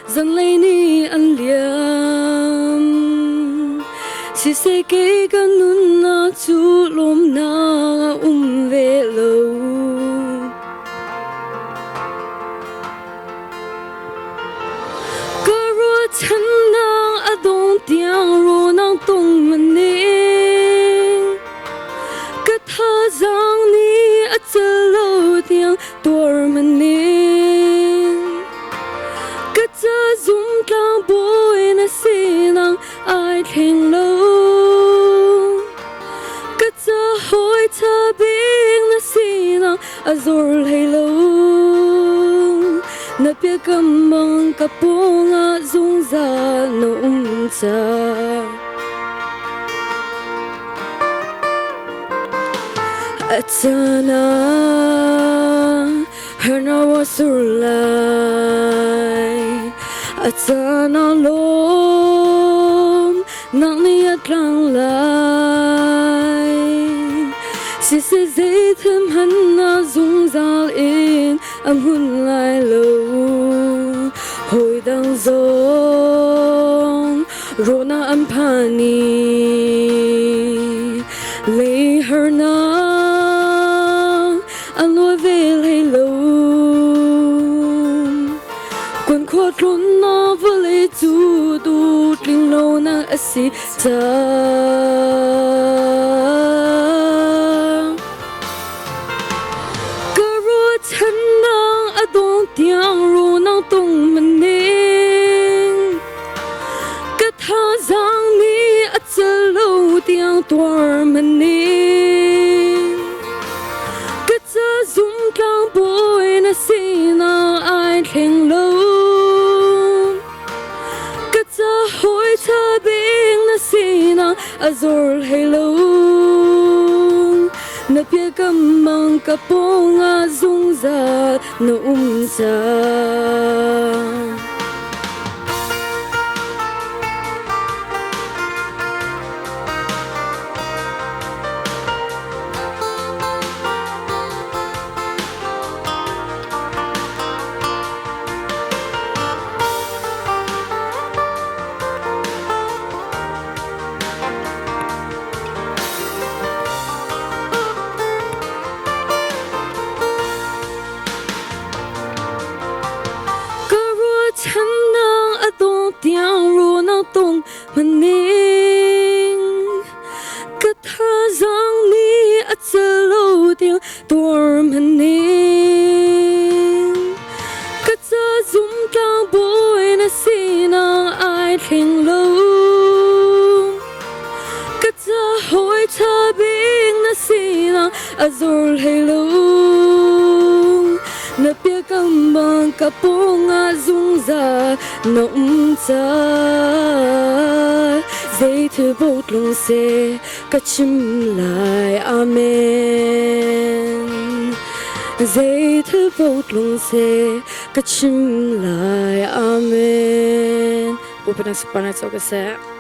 dân lấy ni ăn liam si se ke kan nun na chu lom na ve lo ka ro chan na adong tiang ro nang tong maning ka tha zang ni a chalo tiang tor maning ka cha zum tlang boy na sinang ai theng lo ka cha hoi cha bing na sinang azor hello na pia kamang kapong a zung za no cha atana herna wasulai atana lom nang ni atlang lai si se zay them han na zung zal in am hun lai lo hoi dang zong ro na am pani lay her na an lo vel hello quân khuất luôn nó vừa lấy chú tu linh lâu na asi ta cờ ro chân nang adong tiang ro nang tong maning cất tha giang ni a chalo tiang tuar maning cất cha zum tlang boy na sina ai theng lo hoi cha bing na sina azor hello na pia kamang kapong a zung za no cha chân nang adong tiang ro nang tong maning ka tha zang ni a chalo tiang tor maning ka cha zum tlang boy na sinang ai theng lo ka cha hoi cha bing na sinang azor hello na pia kamang kapong a zung za nong cha dây thư bột lung se ka chim lại amen dây thư bột lung se ka chim lại amen. Bukan sepanjang saya.